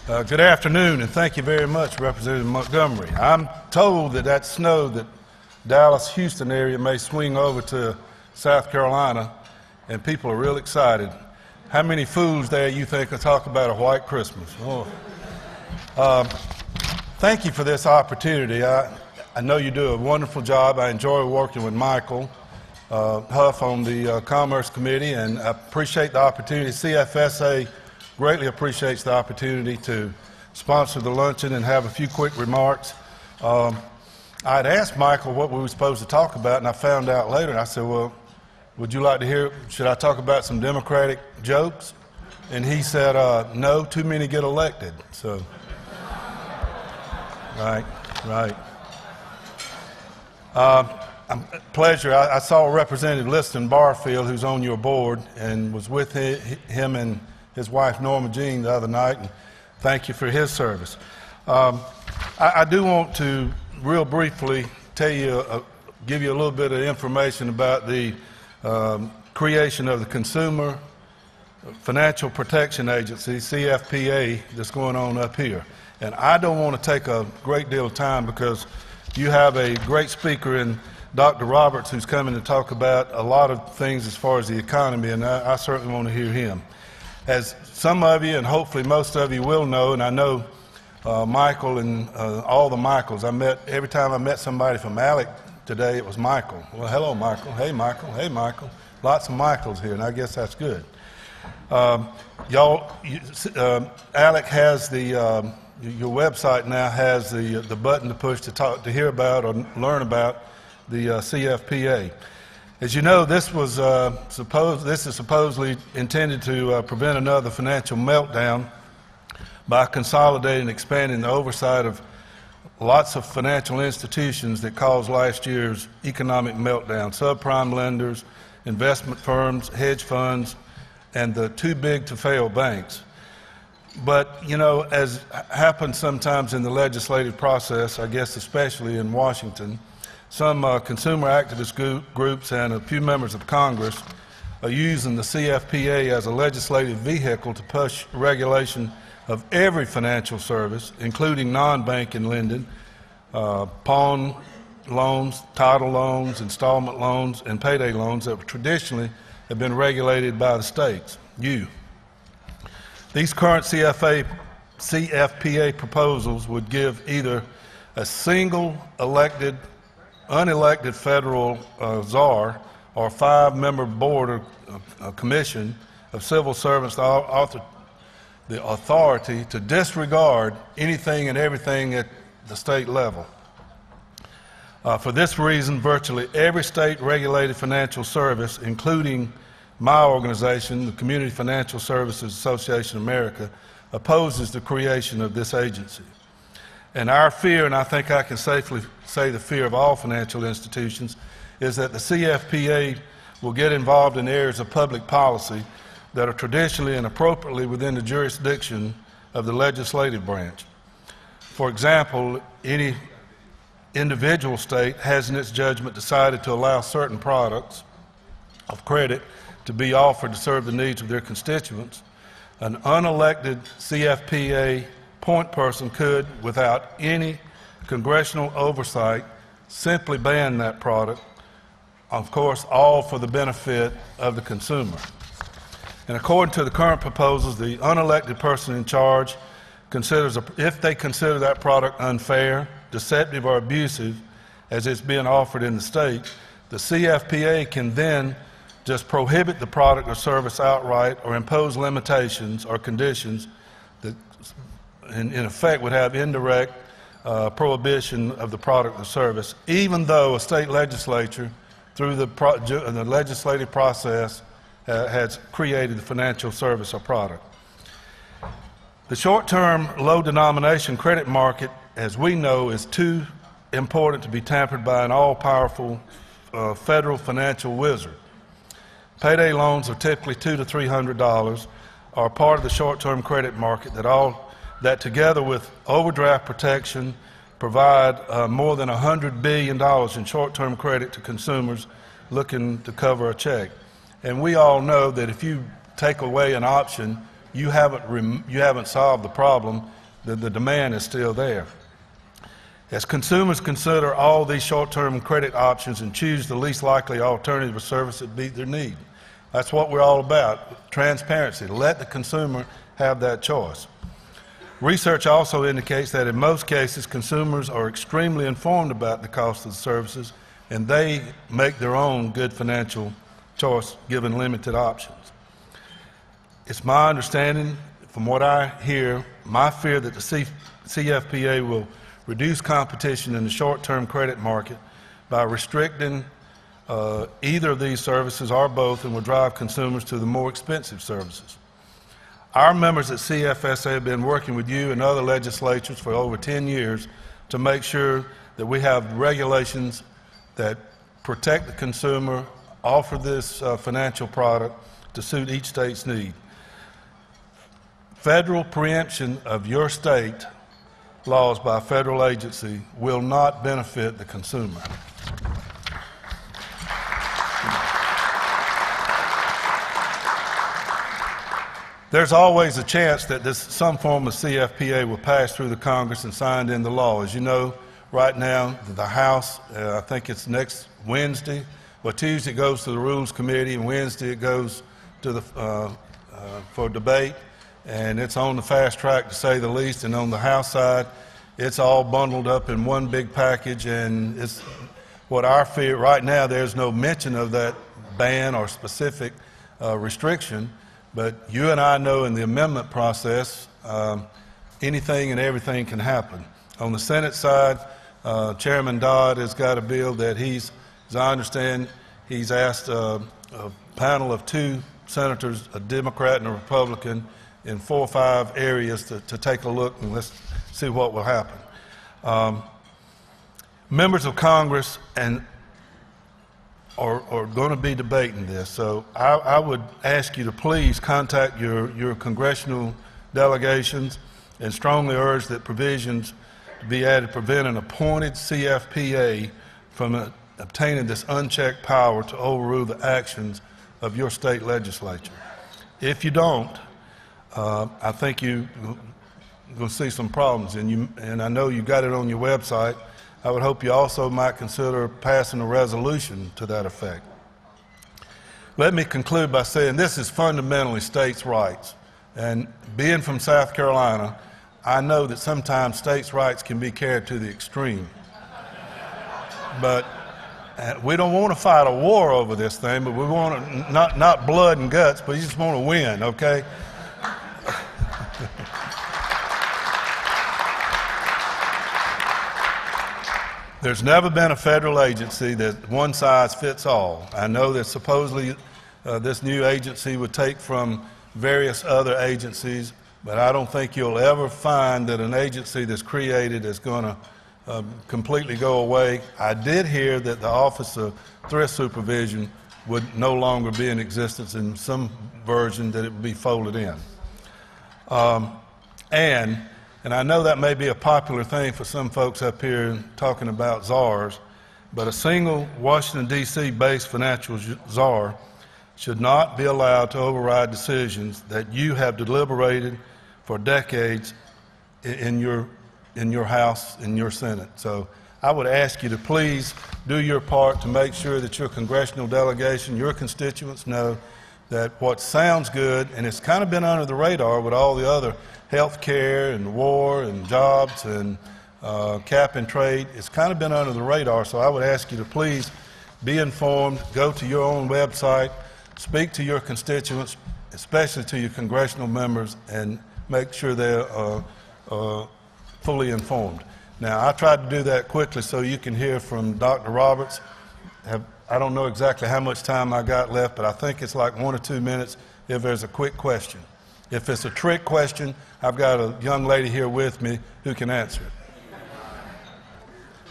Good afternoon, and thank you very much, Representative Montgomery. I'm told that snow that Dallas-Houston area may swing over to South Carolina, and people are real excited. How many fools there you think will talk about a white Christmas? Oh. Thank you for this opportunity. I know you do a wonderful job. I enjoy working with Michael Huff on the Commerce Committee, and I appreciate the opportunity. CFSA greatly appreciates the opportunity to sponsor the luncheon and have a few quick remarks. I'd asked Michael what we were supposed to talk about, and I found out later, and I said, well, would you like to hear, should I talk about some Democratic jokes? And he said, no, too many get elected. So, right. Pleasure. I saw Representative Liston Barfield, who's on your board, and was with him and his wife Norma Jean the other night, and thank you for his service. I do want to real briefly tell you, give you a little bit of information about the creation of the Consumer Financial Protection Agency, CFPA, that's going on up here. And I don't want to take a great deal of time because you have a great speaker in Dr. Roberts who's coming to talk about a lot of things as far as the economy, and I certainly want to hear him. As some of you, and hopefully most of you will know, and I know Michael and all the Michaels, every time I met somebody from ALEC today, it was Michael. Well, hello, Michael. Hey, Michael. Hey, Michael. Lots of Michaels here, and I guess that's good. ALEC has your website now has the button to push to hear about or learn about the CFPA. As you know, this is supposedly intended to prevent another financial meltdown by consolidating and expanding the oversight of lots of financial institutions that caused last year's economic meltdown: subprime lenders, investment firms, hedge funds, and the too big to fail banks. But, you know, as happens sometimes in the legislative process, I guess especially in Washington, some consumer activist groups and a few members of Congress are using the CFPA as a legislative vehicle to push regulation of every financial service, including non-banking lending, pawn loans, title loans, installment loans, and payday loans that traditionally have been regulated by the states. These current CFPA proposals would give either a single unelected federal czar or 5-member board or commission of civil servants the authority to disregard anything and everything at the state level. For this reason, virtually every state-regulated financial service, including my organization, the Community Financial Services Association of America, opposes the creation of this agency. And our fear, and I think I can safely say the fear of all financial institutions, is that the CFPA will get involved in areas of public policy that are traditionally and appropriately within the jurisdiction of the legislative branch. For example, any individual state has in its judgment decided to allow certain products of credit to be offered to serve the needs of their constituents. An unelected CFPA point person could, without any congressional oversight, simply ban that product, of course, all for the benefit of the consumer. And according to the current proposals, the unelected person in charge considers, if they consider that product unfair, deceptive, or abusive, as it's being offered in the state, the CFPA can then just prohibit the product or service outright or impose limitations or conditions that in effect would have indirect prohibition of the product or service, even though a state legislature through the legislative process has created the financial service or product. The short-term low-denomination credit market, as we know, is too important to be tampered by an all-powerful federal financial wizard. Payday loans are typically $200 to $300, are part of the short-term credit market that together with overdraft protection provide more than $100 billion in short-term credit to consumers looking to cover a check. And we all know that if you take away an option you haven't solved the problem. The demand is still there. As consumers consider all these short-term credit options and choose the least likely alternative of service that meet their need. That's what we're all about, transparency. Let the consumer have that choice. Research also indicates that in most cases, consumers are extremely informed about the cost of the services, and they make their own good financial choice given limited options. It's my understanding, from what I hear, my fear that the CFPA will reduce competition in the short-term credit market by restricting either of these services or both, and will drive consumers to the more expensive services. Our members at CFSA have been working with you and other legislatures for over 10 years to make sure that we have regulations that protect the consumer, offer this financial product to suit each state's need. Federal preemption of your state laws by a federal agency will not benefit the consumer. There's always a chance that some form of CFPA will pass through the Congress and signed into law. As you know, right now, the House, I think it's next Wednesday, well, Tuesday it goes to the Rules Committee, and Wednesday it goes to for debate, and it's on the fast track, to say the least. And on the House side, it's all bundled up in one big package, and it's what our fear right now. There's no mention of that ban or specific restriction, but you and I know in the amendment process, anything and everything can happen. On the Senate side, Chairman Dodd has got a bill that as I understand, he's asked a panel of 2 senators, a Democrat and a Republican, in 4 or 5 areas to take a look, and let's see what will happen. Members of Congress are going to be debating this, so I would ask you to please contact your congressional delegations and strongly urge that provisions be added to prevent an appointed CFPA from obtaining this unchecked power to overrule the actions of your state legislature. If you don't, I think you're going to see some problems, and I know you got it on your website. I would hope you also might consider passing a resolution to that effect. Let me conclude by saying this is fundamentally states' rights, and being from South Carolina, I know that sometimes states' rights can be carried to the extreme. But we don't want to fight a war over this thing, but we want to, not blood and guts, but you just want to win, okay? There's never been a federal agency that one size fits all. I know that supposedly this new agency would take from various other agencies, but I don't think you'll ever find that an agency that's created is going to completely go away. I did hear that the Office of Thrift Supervision would no longer be in existence, in some version that it would be folded in. And I know that may be a popular thing for some folks up here talking about czars, but a single Washington, D.C. based financial czar should not be allowed to override decisions that you have deliberated for decades in your House, in your Senate. So I would ask you to please do your part to make sure that your congressional delegation, your constituents know that what sounds good, and it's kind of been under the radar with all the other health care and war and jobs and cap and trade, it's kind of been under the radar. So I would ask you to please be informed, go to your own website, speak to your constituents, especially to your congressional members, and make sure they're fully informed. Now, I tried to do that quickly so you can hear from Dr. Roberts. I don't know exactly how much time I got left, but I think it's like 1 or 2 minutes if there's a quick question. If it's a trick question, I've got a young lady here with me who can answer it.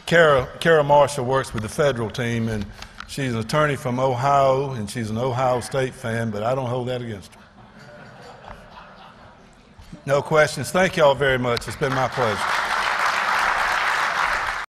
Kara Marshall works with the federal team, and she's an attorney from Ohio, and she's an Ohio State fan, but I don't hold that against her. No questions. Thank you all very much. It's been my pleasure.